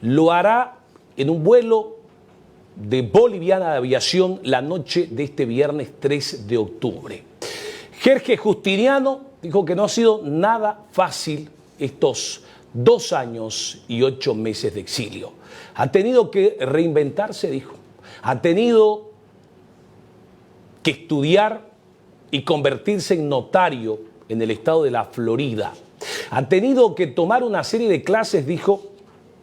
Lo hará en un vuelo de Boliviana de Aviación la noche de este viernes 3 de octubre. Jorge Justiniano dijo que no ha sido nada fácil estos 2 años y 8 meses de exilio. Ha tenido que reinventarse, dijo. Ha tenido que estudiar y convertirse en notario en el estado de la Florida. Ha tenido que tomar una serie de clases, dijo,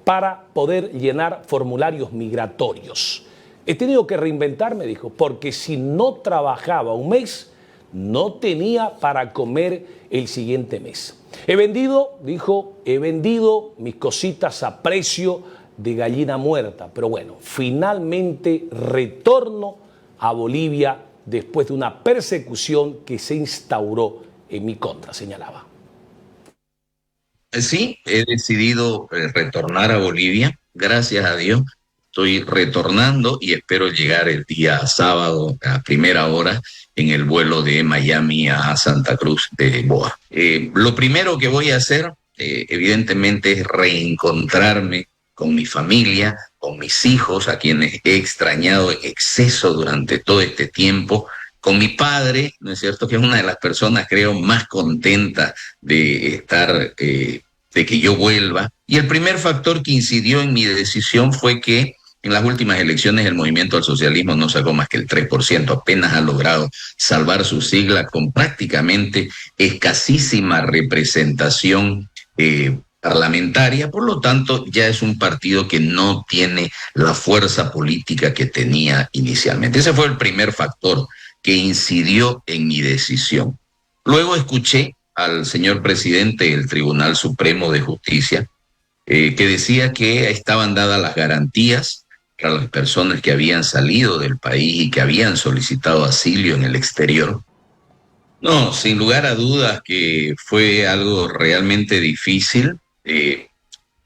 para poder llenar formularios migratorios. He tenido que reinventarme, dijo, porque si no trabajaba un mes, no tenía para comer el siguiente mes. He vendido, dijo, he vendido mis cositas a precio de gallina muerta. Pero bueno, finalmente retorno a Bolivia después de una persecución que se instauró en mi contra, señalaba. Sí, he decidido retornar a Bolivia, gracias a Dios. Estoy retornando y espero llegar el día sábado a primera hora en el vuelo de Miami a Santa Cruz de Boa. Lo primero que voy a hacer, evidentemente, es reencontrarme con mi familia, con mis hijos, a quienes he extrañado en exceso durante todo este tiempo, con mi padre, ¿no es cierto?, que es una de las personas, creo, más contentas de estar, de que yo vuelva. Y el primer factor que incidió en mi decisión fue que en las últimas elecciones el Movimiento al Socialismo no sacó más que el 3%, apenas ha logrado salvar su sigla con prácticamente escasísima representación parlamentaria. Por lo tanto, ya es un partido que no tiene la fuerza política que tenía inicialmente. Ese fue el primer factor que incidió en mi decisión. Luego escuché al señor presidente del Tribunal Supremo de Justicia, que decía que estaban dadas las garantías para las personas que habían salido del país y que habían solicitado asilo en el exterior. No, sin lugar a dudas que fue algo realmente difícil.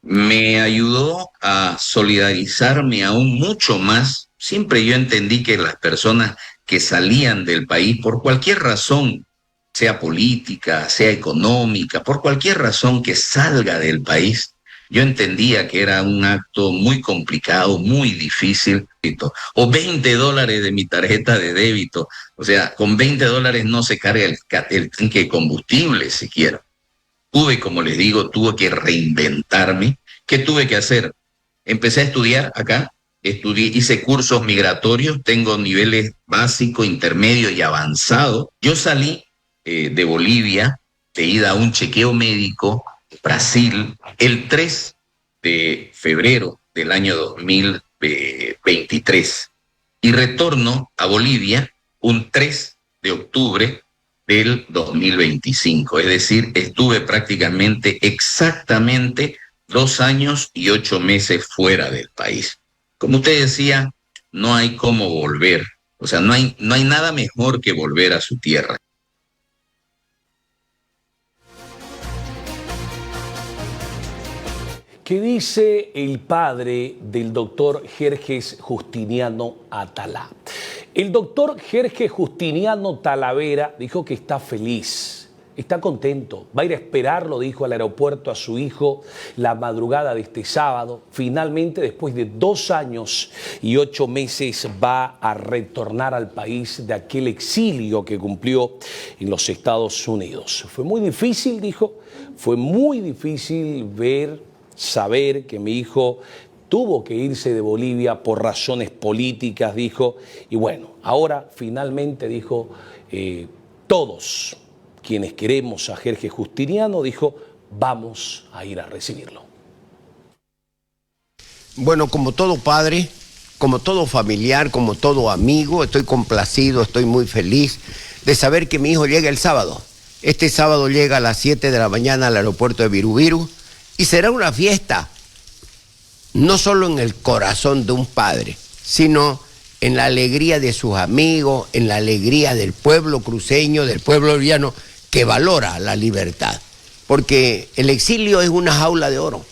Me ayudó a solidarizarme aún mucho más. Siempre yo entendí que las personas que salían del país por cualquier razón, sea política, sea económica, por cualquier razón que salga del país, yo entendía que era un acto muy complicado, muy difícil. O $20 de mi tarjeta de débito. O sea, con $20 no se carga el tanque de combustible siquiera. Como les digo, tuve que reinventarme. ¿Qué tuve que hacer? Empecé a estudiar acá. Hice cursos migratorios, tengo niveles básico, intermedio y avanzado. Yo salí de Bolivia, de ida a un chequeo médico, Brasil, el 3 de febrero del año 2023 y retorno a Bolivia un 3 de octubre del 2025. Es decir, estuve prácticamente exactamente 2 años y 8 meses fuera del país. Como usted decía, no hay cómo volver. O sea, no hay nada mejor que volver a su tierra. ¿Qué dice el padre del doctor Jerjes Justiniano Atalá? El doctor Jerjes Justiniano Talavera dijo que está feliz, está contento, va a ir a esperarlo, dijo, al aeropuerto a su hijo la madrugada de este sábado. Finalmente, después de 2 años y 8 meses, va a retornar al país de aquel exilio que cumplió en los Estados Unidos. Fue muy difícil, dijo, fue muy difícil saber que mi hijo tuvo que irse de Bolivia por razones políticas, dijo, y bueno, ahora finalmente, dijo, todos quienes queremos a Jerjes Justiniano, dijo, vamos a ir a recibirlo. Bueno, como todo padre, como todo familiar, como todo amigo, estoy complacido, estoy muy feliz de saber que mi hijo llega el sábado. Este sábado llega a las 7 de la mañana al aeropuerto de Virubiru y será una fiesta, no solo en el corazón de un padre, sino en la alegría de sus amigos, en la alegría del pueblo cruceño, del pueblo boliviano, que valora la libertad. Porque el exilio es una jaula de oro.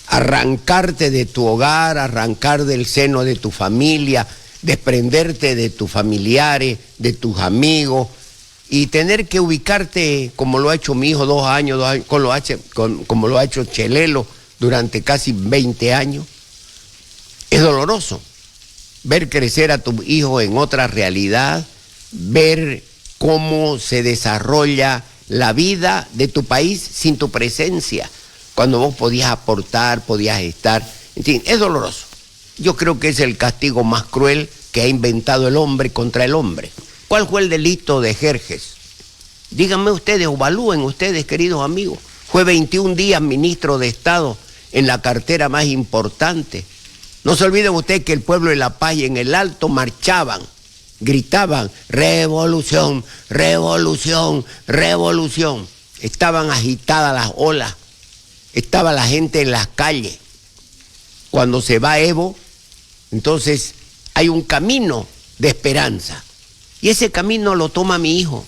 Arrancarte de tu hogar, arrancar del seno de tu familia, desprenderte de tus familiares, de tus amigos, y tener que ubicarte como lo ha hecho mi hijo 2 años, como lo ha hecho Chelelo, durante casi 20 años. Es doloroso ver crecer a tu hijo en otra realidad, ver cómo se desarrolla la vida de tu país sin tu presencia, cuando vos podías aportar, podías estar, en fin, es doloroso. Yo creo que es el castigo más cruel que ha inventado el hombre contra el hombre. ¿Cuál fue el delito de Jerjes? Díganme ustedes, o evalúen ustedes, queridos amigos. Fue 21 días ministro de Estado en la cartera más importante. No se olviden ustedes que el pueblo de La Paz y en el Alto marchaban, gritaban, revolución, revolución, revolución. Estaban agitadas las olas, estaba la gente en las calles. Cuando se va Evo, entonces hay un camino de esperanza. Y ese camino lo toma mi hijo.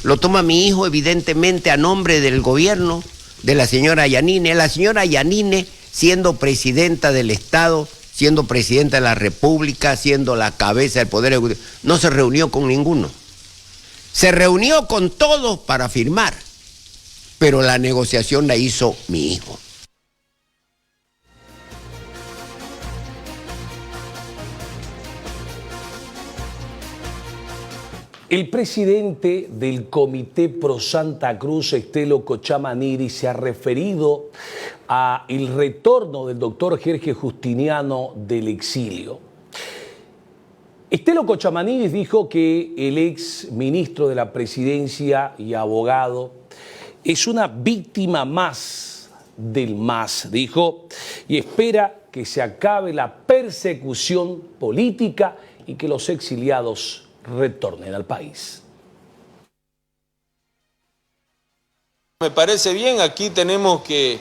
Lo toma mi hijo evidentemente a nombre del gobierno de la señora Yanine. La señora Yanine, siendo presidenta del Estado, siendo presidenta de la República, siendo la cabeza del Poder Ejecutivo, no se reunió con ninguno. Se reunió con todos para firmar, pero la negociación la hizo mi hijo. El presidente del Comité Pro Santa Cruz, Estelo Cochamaniri, se ha referido al retorno del doctor Jerjes Justiniano del exilio. Estelo Cochamaniri dijo que el ex ministro de la Presidencia y abogado es una víctima más del MAS, dijo, y espera que se acabe la persecución política y que los exiliados retornen al país. Me parece bien, aquí tenemos que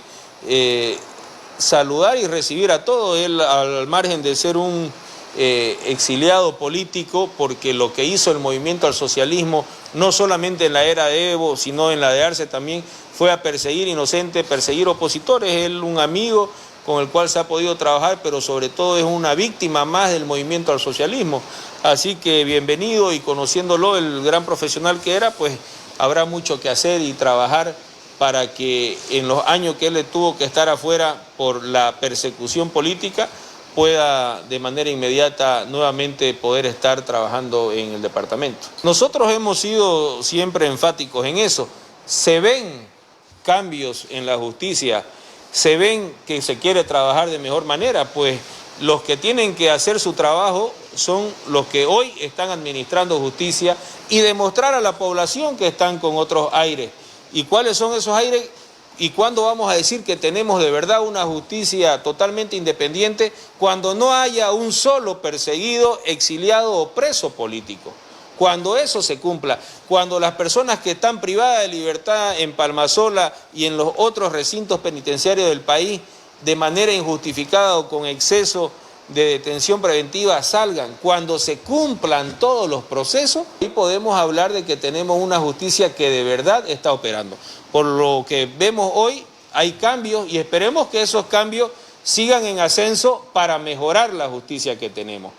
saludar y recibir a todos, él al margen de ser un exiliado político, porque lo que hizo el movimiento al socialismo, no solamente en la era de Evo, sino en la de Arce también, fue a perseguir inocentes, perseguir opositores. Él un amigo con el cual se ha podido trabajar, pero sobre todo es una víctima más del movimiento al socialismo. Así que bienvenido, y conociéndolo, el gran profesional que era, pues habrá mucho que hacer y trabajar para que en los años que él tuvo que estar afuera por la persecución política, pueda de manera inmediata nuevamente poder estar trabajando en el departamento. Nosotros hemos sido siempre enfáticos en eso. Se ven cambios en la justicia, se ven que se quiere trabajar de mejor manera, pues los que tienen que hacer su trabajo son los que hoy están administrando justicia y demostrar a la población que están con otros aires. ¿Y cuáles son esos aires? ¿Y cuándo vamos a decir que tenemos de verdad una justicia totalmente independiente? Cuando no haya un solo perseguido, exiliado o preso político. Cuando eso se cumpla, cuando las personas que están privadas de libertad en Palmasola y en los otros recintos penitenciarios del país, de manera injustificada o con exceso de detención preventiva, salgan, cuando se cumplan todos los procesos, y podemos hablar de que tenemos una justicia que de verdad está operando. Por lo que vemos hoy, hay cambios y esperemos que esos cambios sigan en ascenso para mejorar la justicia que tenemos.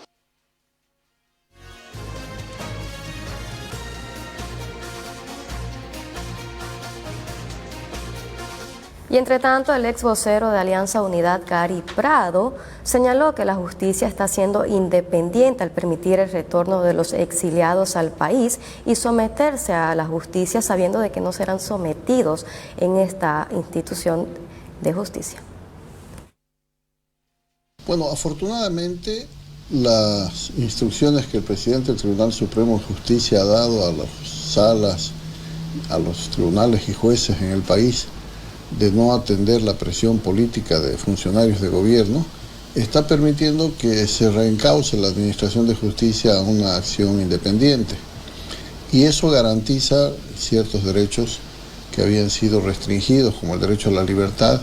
Y entre tanto, el ex vocero de Alianza Unidad, Gary Prado, señaló que la justicia está siendo independiente al permitir el retorno de los exiliados al país y someterse a la justicia sabiendo de que no serán sometidos en esta institución de justicia. Bueno, afortunadamente las instrucciones que el presidente del Tribunal Supremo de Justicia ha dado a las salas, a los tribunales y jueces en el país, de no atender la presión política de funcionarios de gobierno, está permitiendo que se reencauce la Administración de Justicia a una acción independiente. Y eso garantiza ciertos derechos que habían sido restringidos, como el derecho a la libertad,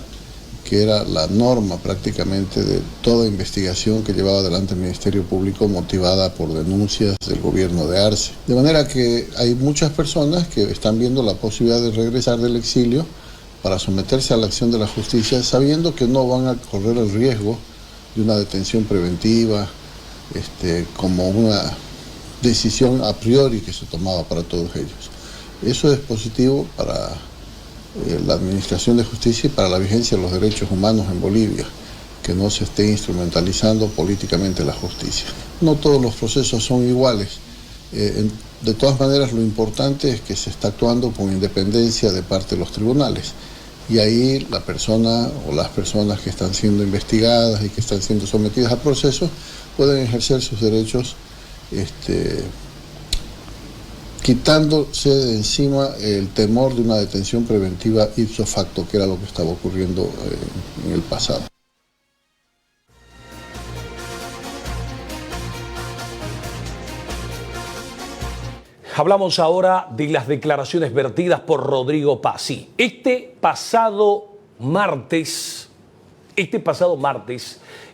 que era la norma prácticamente de toda investigación que llevaba adelante el Ministerio Público motivada por denuncias del gobierno de Arce. De manera que hay muchas personas que están viendo la posibilidad de regresar del exilio para someterse a la acción de la justicia, sabiendo que no van a correr el riesgo de una detención preventiva, como una decisión a priori que se tomaba para todos ellos. Eso es positivo para la administración de justicia y para la vigencia de los derechos humanos en Bolivia, que no se esté instrumentalizando políticamente la justicia. No todos los procesos son iguales. De todas maneras, lo importante es que se está actuando con independencia de parte de los tribunales. Y ahí la persona o las personas que están siendo investigadas y que están siendo sometidas a procesos pueden ejercer sus derechos quitándose de encima el temor de una detención preventiva ipso facto, que era lo que estaba ocurriendo en el pasado. Hablamos ahora de las declaraciones vertidas por Rodrigo Paz. Sí, este pasado martes,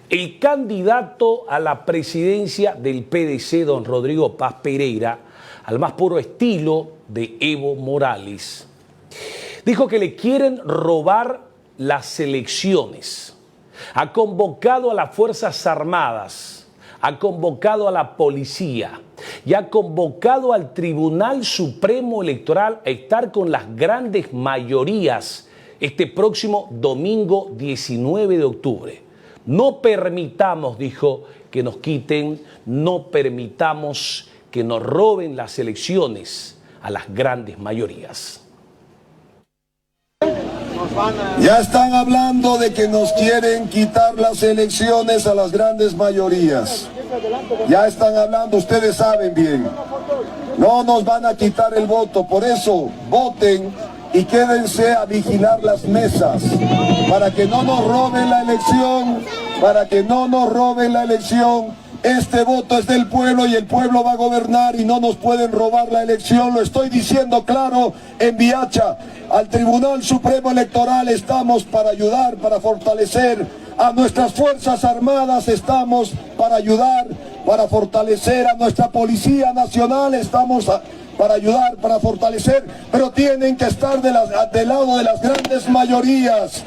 el candidato a la presidencia del PDC, don Rodrigo Paz Pereira, al más puro estilo de Evo Morales, dijo que le quieren robar las elecciones. Ha convocado a las Fuerzas Armadas, ha convocado a la policía y ha convocado al Tribunal Supremo Electoral a estar con las grandes mayorías este próximo domingo 19 de octubre. No permitamos, dijo, que nos quiten, no permitamos que nos roben las elecciones a las grandes mayorías. Ya están hablando de que nos quieren quitar las elecciones a las grandes mayorías. Ya están hablando, ustedes saben bien. No nos van a quitar el voto, por eso voten y quédense a vigilar las mesas para que no nos roben la elección, Este voto es del pueblo y el pueblo va a gobernar y no nos pueden robar la elección. Lo estoy diciendo claro en Viacha. Al Tribunal Supremo Electoral estamos para ayudar, para fortalecer. A nuestras Fuerzas Armadas estamos para ayudar, para fortalecer. A nuestra Policía Nacional estamos para ayudar, para fortalecer. Pero tienen que estar del lado de las grandes mayorías.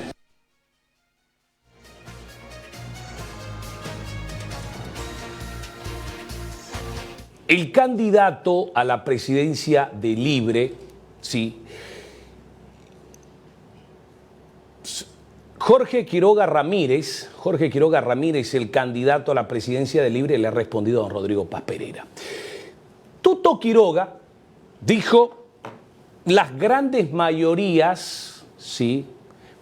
El candidato a la presidencia de Libre, sí, Jorge Quiroga Ramírez, el candidato a la presidencia de Libre, le ha respondido a don Rodrigo Paz Pereira. Tuto Quiroga dijo, las grandes mayorías, sí,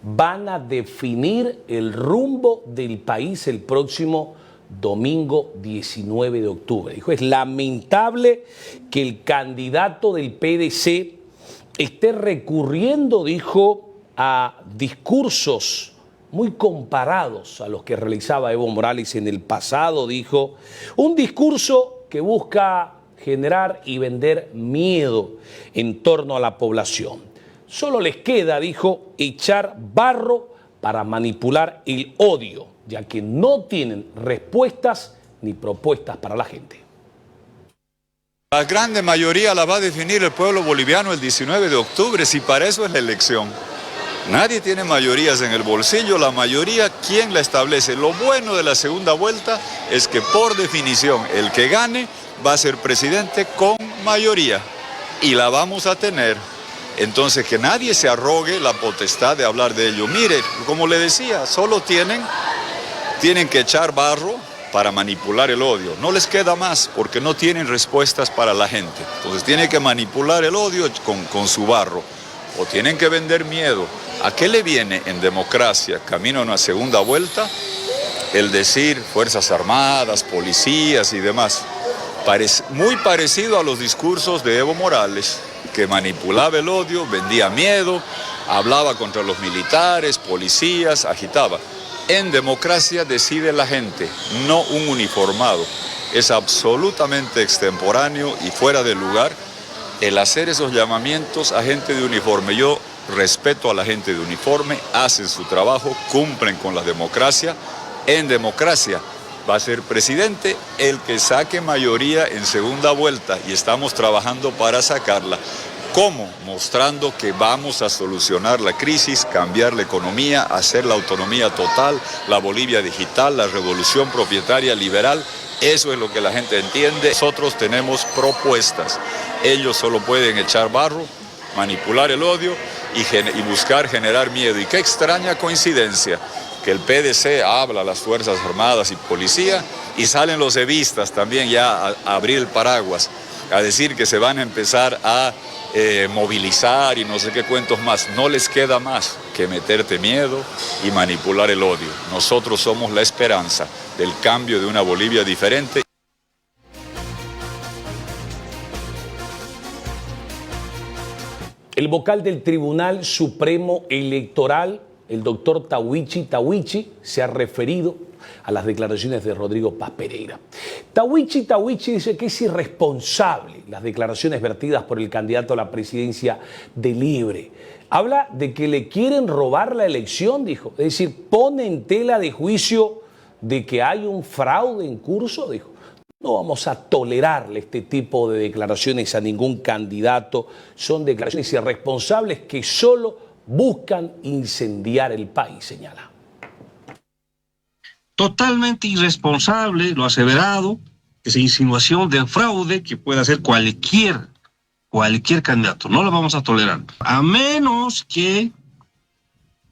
van a definir el rumbo del país el próximo domingo 19 de octubre. Dijo, es lamentable que el candidato del PDC esté recurriendo, dijo, a discursos muy comparados a los que realizaba Evo Morales en el pasado, dijo, un discurso que busca generar y vender miedo en torno a la población. Solo les queda, dijo, echar barro para manipular el odio, ya que no tienen respuestas ni propuestas para la gente. La grande mayoría la va a definir el pueblo boliviano el 19 de octubre, si para eso es la elección. Nadie tiene mayorías en el bolsillo, la mayoría, ¿quién la establece? Lo bueno de la segunda vuelta es que por definición el que gane va a ser presidente con mayoría y la vamos a tener. Entonces que nadie se arrogue la potestad de hablar de ello. Mire, como le decía, solo tienen que echar barro para manipular el odio. No les queda más porque no tienen respuestas para la gente. Entonces tienen que manipular el odio con su barro. O tienen que vender miedo. ¿A qué le viene en democracia, camino a una segunda vuelta, el decir Fuerzas Armadas, policías y demás? Muy parecido a los discursos de Evo Morales, que manipulaba el odio, vendía miedo, hablaba contra los militares, policías, agitaba. En democracia decide la gente, no un uniformado. Es absolutamente extemporáneo y fuera de lugar el hacer esos llamamientos a gente de uniforme. Yo respeto a la gente de uniforme, hacen su trabajo, cumplen con la democracia. En democracia va a ser presidente el que saque mayoría en segunda vuelta y estamos trabajando para sacarla. ¿Cómo? Mostrando que vamos a solucionar la crisis, cambiar la economía, hacer la autonomía total, la Bolivia digital, la revolución propietaria liberal. Eso es lo que la gente entiende. Nosotros tenemos propuestas. Ellos solo pueden echar barro, manipular el odio y buscar generar miedo. Y qué extraña coincidencia que el PDC habla a las Fuerzas Armadas y Policía y salen los evistas también ya a abrir el paraguas, a decir que se van a empezar a movilizar y no sé qué cuentos más. No les queda más que meterte miedo y manipular el odio. Nosotros somos la esperanza del cambio de una Bolivia diferente. El vocal del Tribunal Supremo Electoral, el doctor Tawichi, se ha referido a las declaraciones de Rodrigo Paz Pereira. Tawichi dice que es irresponsable las declaraciones vertidas por el candidato a la presidencia de Libre. Habla de que le quieren robar la elección, dijo. Es decir, pone en tela de juicio de que hay un fraude en curso, dijo. No vamos a tolerarle este tipo de declaraciones a ningún candidato. Son declaraciones irresponsables que solo buscan incendiar el país, señala. Totalmente irresponsable, lo aseverado, esa insinuación de fraude que puede hacer cualquier candidato. No lo vamos a tolerar. A menos que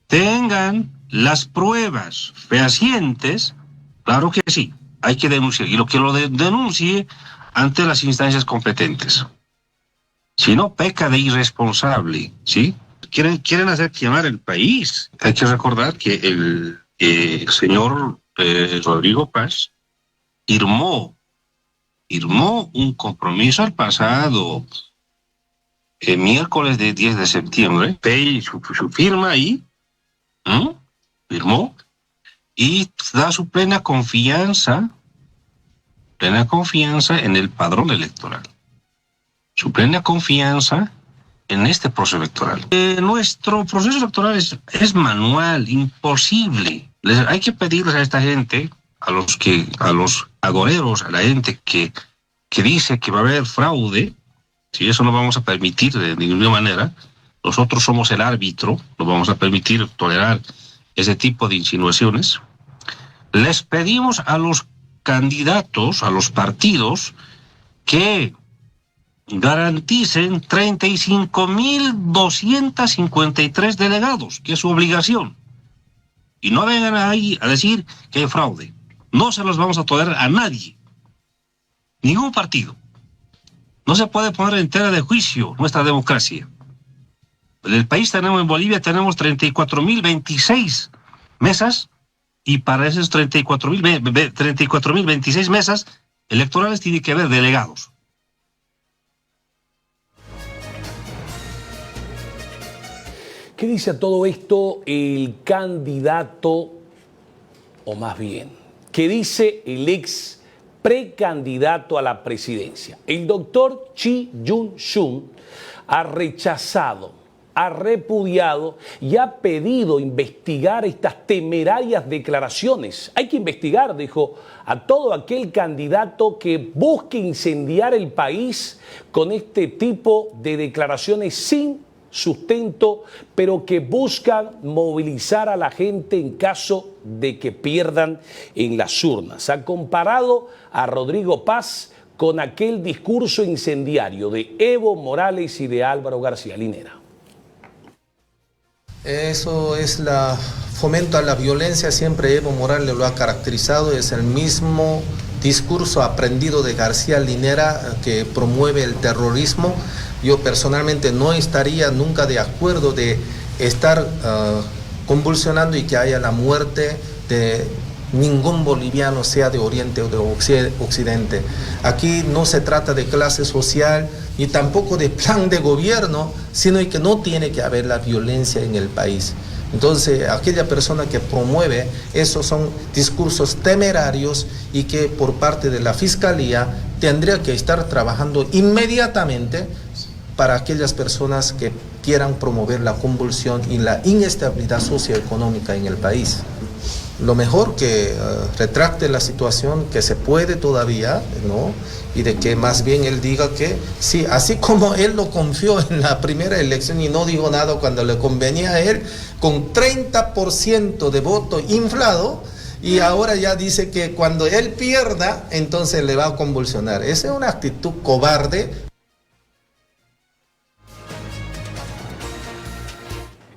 tengan las pruebas fehacientes, claro que sí. Hay que denunciar, y lo que lo denuncie ante las instancias competentes. Si no, peca de irresponsable, ¿sí? Quieren hacer quemar el país. Hay que recordar que el señor Rodrigo Paz firmó un compromiso el pasado miércoles de 10 de septiembre. Su firma ahí, firmó, y da su plena confianza en el padrón electoral, su plena confianza en este proceso electoral. Nuestro proceso electoral es manual, imposible. Hay que pedirles a esta gente, a los agoreros, a la gente que dice que va a haber fraude, si eso no vamos a permitir de ninguna manera. Nosotros somos el árbitro, no vamos a permitir tolerar ese tipo de insinuaciones. Les pedimos a los candidatos, a los partidos, que garanticen 35.253 delegados, que es su obligación. Y no vengan ahí a decir que hay fraude. No se los vamos a tolerar a nadie. Ningún partido. No se puede poner en tela de juicio nuestra democracia. En el país en Bolivia tenemos 34.026 mesas, y para esas 34.026 mesas electorales tiene que haber delegados. ¿Qué dice a todo esto el candidato, o más bien, qué dice el ex precandidato a la presidencia? El doctor Chi Yun-Shun ha rechazado, ha repudiado y ha pedido investigar estas temerarias declaraciones. Hay que investigar, dijo, a todo aquel candidato que busque incendiar el país con este tipo de declaraciones sin sustento, pero que buscan movilizar a la gente en caso de que pierdan en las urnas. Ha comparado a Rodrigo Paz con aquel discurso incendiario de Evo Morales y de Álvaro García Linera. Eso es fomento a la violencia, siempre Evo Morales lo ha caracterizado, es el mismo discurso aprendido de García Linera que promueve el terrorismo. Yo personalmente no estaría nunca de acuerdo de estar convulsionando y que haya la muerte de ningún boliviano, sea de Oriente o de Occidente. Aquí no se trata de clase social ni tampoco de plan de gobierno, sino que no tiene que haber la violencia en el país. Entonces, aquella persona que promueve esos son discursos temerarios y que por parte de la Fiscalía tendría que estar trabajando inmediatamente para aquellas personas que quieran promover la convulsión y la inestabilidad socioeconómica en el país. Lo mejor que retracte la situación, que se puede todavía, ¿no? Y de que más bien él diga que sí, así como él lo confió en la primera elección y no dijo nada cuando le convenía a él, con 30% de voto inflado, y ahora ya dice que cuando él pierda, entonces le va a convulsionar. Esa es una actitud cobarde.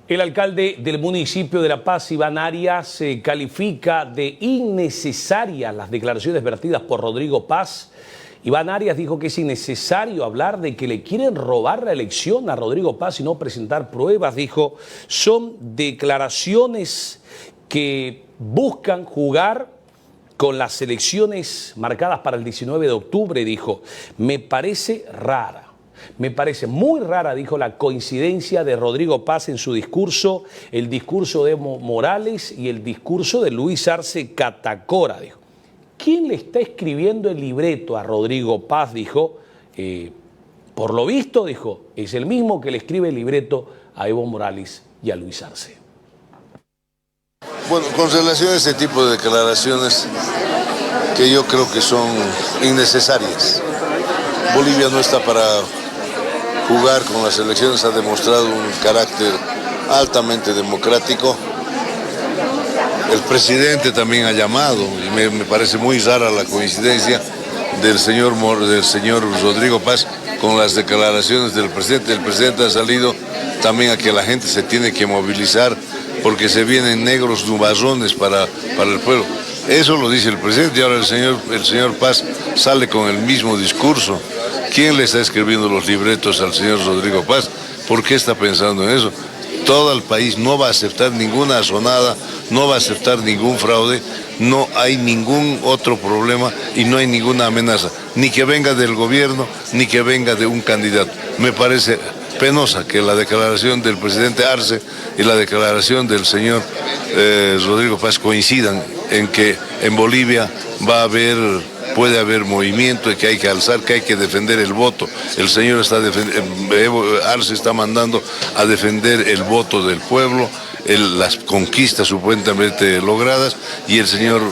El alcalde del municipio de La Paz, Iván Arias, califica de innecesarias las declaraciones vertidas por Rodrigo Paz. Iván Arias dijo que es innecesario hablar de que le quieren robar la elección a Rodrigo Paz y no presentar pruebas. Dijo, son declaraciones que buscan jugar con las elecciones marcadas para el 19 de octubre, dijo. Me parece rara. Me parece muy rara, dijo, la coincidencia de Rodrigo Paz en su discurso, el discurso de Evo Morales y el discurso de Luis Arce Catacora, dijo. ¿Quién le está escribiendo el libreto a Rodrigo Paz? Dijo, por lo visto, dijo, es el mismo que le escribe el libreto a Evo Morales y a Luis Arce. Bueno, con relación a este tipo de declaraciones que yo creo que son innecesarias. Bolivia no está para jugar con las elecciones, ha demostrado un carácter altamente democrático. El presidente también ha llamado, y me parece muy rara la coincidencia del señor Rodrigo Paz con las declaraciones del presidente. El presidente ha salido también a que la gente se tiene que movilizar porque se vienen negros nubarrones para el pueblo. Eso lo dice el presidente y ahora el señor Paz sale con el mismo discurso. ¿Quién le está escribiendo los libretos al señor Rodrigo Paz? ¿Por qué está pensando en eso? Todo el país no va a aceptar ninguna asonada, no va a aceptar ningún fraude, no hay ningún otro problema y no hay ninguna amenaza, ni que venga del gobierno, ni que venga de un candidato. Me parece penosa que la declaración del presidente Arce y la declaración del señor Rodrigo Paz coincidan en que en Bolivia puede haber movimiento, que hay que alzar, que hay que defender el voto. El señor Arce está mandando a defender el voto del pueblo, las conquistas supuestamente logradas, y el señor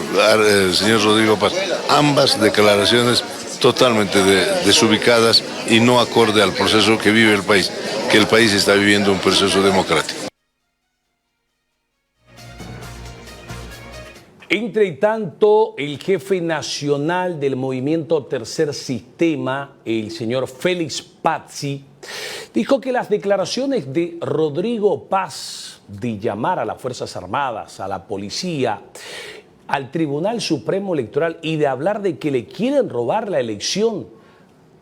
Rodrigo Paz. Ambas declaraciones totalmente desubicadas y no acorde al proceso que vive el país, que el país está viviendo un proceso democrático. Entre tanto, el jefe nacional del movimiento Tercer Sistema, el señor Félix Pazzi, dijo que las declaraciones de Rodrigo Paz de llamar a las Fuerzas Armadas, a la policía, al Tribunal Supremo Electoral y de hablar de que le quieren robar la elección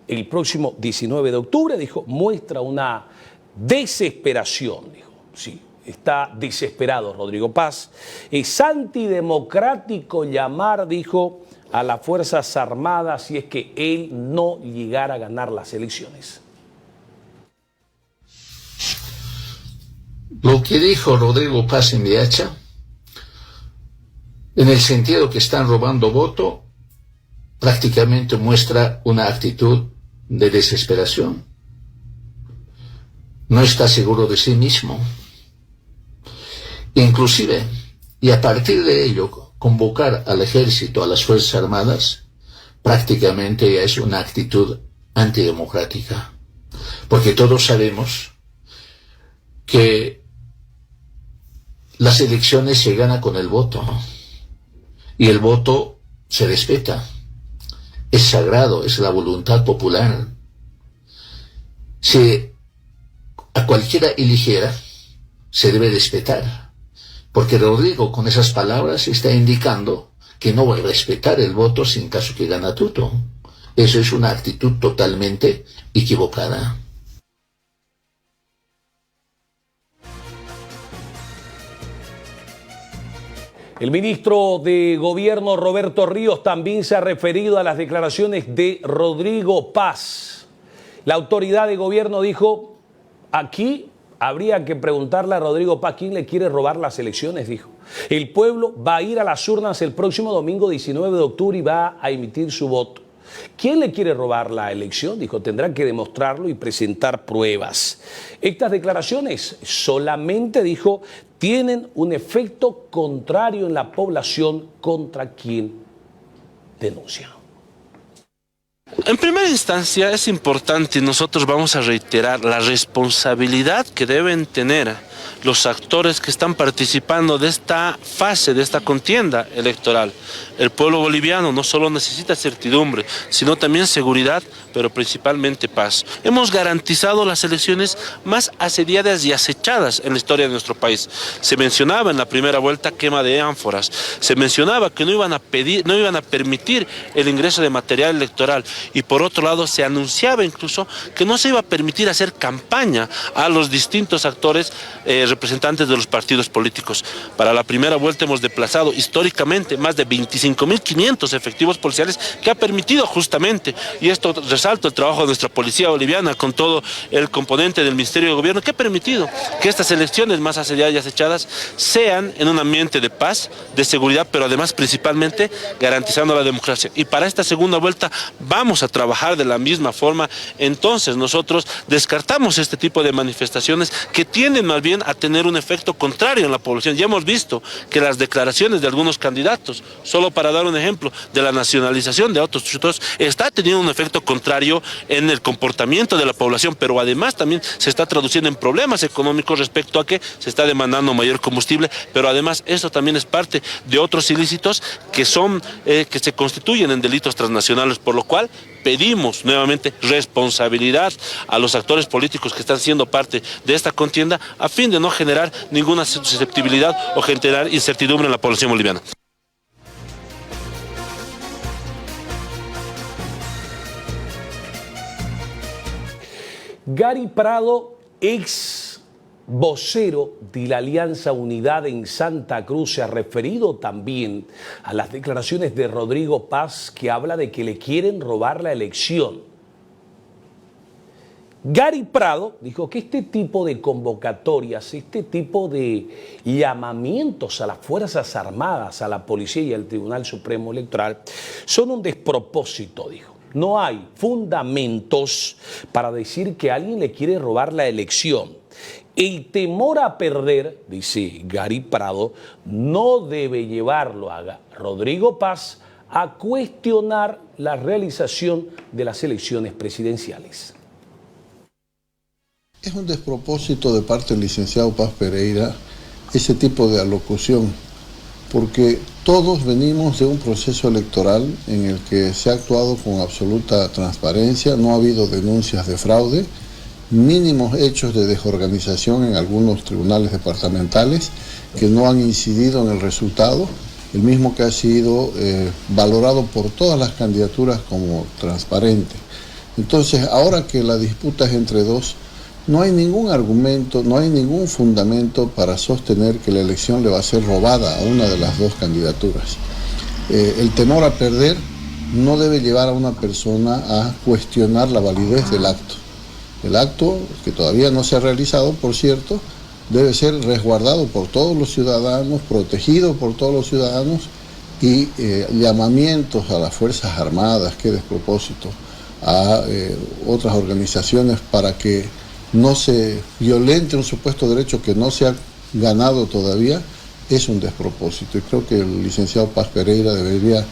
el próximo 19 de octubre, dijo, muestra una desesperación, dijo, sí. Está desesperado Rodrigo Paz. Es antidemocrático llamar, dijo, a las Fuerzas Armadas si es que él no llegara a ganar las elecciones. Lo que dijo Rodrigo Paz en Viacha, en el sentido que están robando voto, prácticamente muestra una actitud de desesperación. No está seguro de sí mismo. Inclusive, y a partir de ello, convocar al ejército, a las Fuerzas Armadas, prácticamente ya es una actitud antidemocrática. Porque todos sabemos que las elecciones se ganan con el voto, ¿no? Y el voto se respeta. Es sagrado, es la voluntad popular. Si a cualquiera eligiera, se debe respetar. Porque Rodrigo con esas palabras está indicando que no va a respetar el voto sin caso que gana Tuto. Eso es una actitud totalmente equivocada. El ministro de Gobierno, Roberto Ríos, también se ha referido a las declaraciones de Rodrigo Paz. La autoridad de gobierno dijo, aquí habría que preguntarle a Rodrigo Paz quién le quiere robar las elecciones, dijo. El pueblo va a ir a las urnas el próximo domingo 19 de octubre y va a emitir su voto. ¿Quién le quiere robar la elección? Dijo, tendrán que demostrarlo y presentar pruebas. Estas declaraciones solamente, dijo, tienen un efecto contrario en la población contra quien denuncia. En primera instancia es importante, nosotros vamos a reiterar la responsabilidad que deben tener los actores que están participando de esta fase, de esta contienda electoral. El pueblo boliviano no solo necesita certidumbre, sino también seguridad, pero principalmente paz. Hemos garantizado las elecciones más asediadas y acechadas en la historia de nuestro país. Se mencionaba en la primera vuelta quema de ánforas, se mencionaba que no iban a permitir el ingreso de material electoral, y por otro lado se anunciaba incluso que no se iba a permitir hacer campaña a los distintos actores representantes de los partidos políticos. Para la primera vuelta hemos desplazado históricamente más de 25.500 efectivos policiales, que ha permitido justamente, y esto resalto el trabajo de nuestra policía boliviana con todo el componente del Ministerio de Gobierno, que ha permitido que estas elecciones más asediadas y acechadas sean en un ambiente de paz, de seguridad, pero además principalmente garantizando la democracia. Y para esta segunda vuelta vamos a trabajar de la misma forma. Entonces nosotros descartamos este tipo de manifestaciones que tienden más bien a tener un efecto contrario en la población. Ya hemos visto que las declaraciones de algunos candidatos, solo para dar un ejemplo, de la nacionalización de autos chutos, está teniendo un efecto contrario en el comportamiento de la población, pero además también se está traduciendo en problemas económicos respecto a que se está demandando mayor combustible, pero además eso también es parte de otros ilícitos que se constituyen en delitos transnacionales, por lo cual pedimos nuevamente responsabilidad a los actores políticos que están siendo parte de esta contienda, a fin de no generar ninguna susceptibilidad o generar incertidumbre en la población boliviana. Gary Prado, ex vocero de la Alianza Unidad en Santa Cruz, se ha referido también a las declaraciones de Rodrigo Paz, que habla de que le quieren robar la elección. Gary Prado dijo que este tipo de convocatorias, este tipo de llamamientos a las Fuerzas Armadas, a la Policía y al Tribunal Supremo Electoral son un despropósito, dijo. No hay fundamentos para decir que alguien le quiere robar la elección. El temor a perder, dice Gary Prado, no debe llevarlo a Rodrigo Paz a cuestionar la realización de las elecciones presidenciales. Es un despropósito de parte del licenciado Paz Pereira ese tipo de alocución, porque todos venimos de un proceso electoral en el que se ha actuado con absoluta transparencia, no ha habido denuncias de fraude, mínimos hechos de desorganización en algunos tribunales departamentales que no han incidido en el resultado, el mismo que ha sido valorado por todas las candidaturas como transparente. Entonces, ahora que la disputa es entre dos, no hay ningún argumento, no hay ningún fundamento para sostener que la elección le va a ser robada a una de las dos candidaturas. El temor a perder no debe llevar a una persona a cuestionar la validez del acto. El acto, que todavía no se ha realizado, por cierto, debe ser resguardado por todos los ciudadanos, protegido por todos los ciudadanos, y llamamientos a las Fuerzas Armadas, qué despropósito, a otras organizaciones para que no se violente un supuesto derecho que no se ha ganado todavía, es un despropósito. Y creo que el licenciado Paz Pereira debería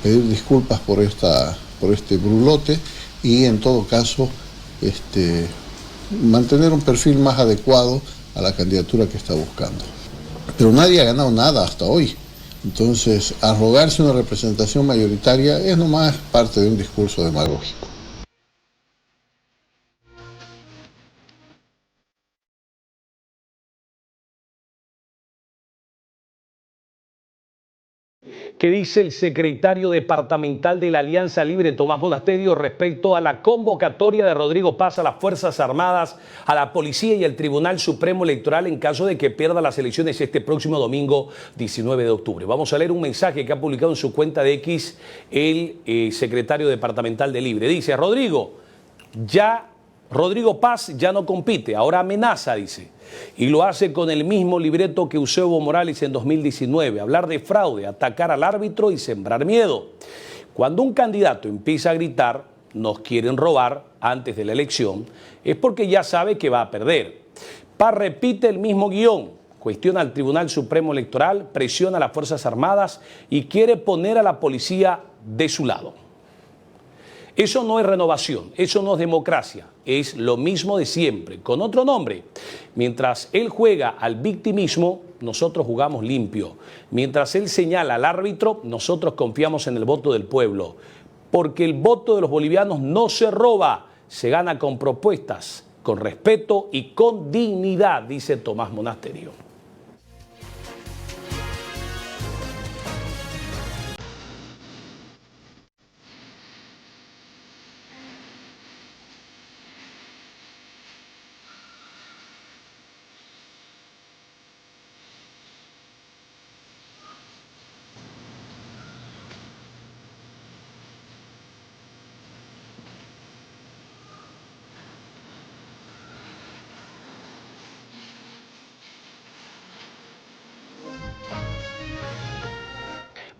pedir disculpas por este brulote y en todo caso mantener un perfil más adecuado a la candidatura que está buscando. Pero nadie ha ganado nada hasta hoy. Entonces, arrogarse una representación mayoritaria es nomás parte de un discurso demagógico. ¿Qué dice el secretario departamental de la Alianza Libre, Tomás Monasterio, respecto a la convocatoria de Rodrigo Paz a las Fuerzas Armadas, a la Policía y al Tribunal Supremo Electoral en caso de que pierda las elecciones este próximo domingo 19 de octubre? Vamos a leer un mensaje que ha publicado en su cuenta de X el secretario departamental de Libre. Dice: Rodrigo Paz ya no compite, ahora amenaza, dice. Y lo hace con el mismo libreto que usó Evo Morales en 2019, hablar de fraude, atacar al árbitro y sembrar miedo. Cuando un candidato empieza a gritar, nos quieren robar antes de la elección, es porque ya sabe que va a perder. Paz repite el mismo guión, cuestiona al Tribunal Supremo Electoral, presiona a las Fuerzas Armadas y quiere poner a la policía de su lado. Eso no es renovación, eso no es democracia, es lo mismo de siempre, con otro nombre. Mientras él juega al victimismo, nosotros jugamos limpio. Mientras él señala al árbitro, nosotros confiamos en el voto del pueblo. Porque el voto de los bolivianos no se roba, se gana con propuestas, con respeto y con dignidad, dice Tomás Monasterio.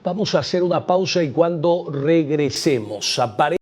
Vamos a hacer una pausa y cuando regresemos,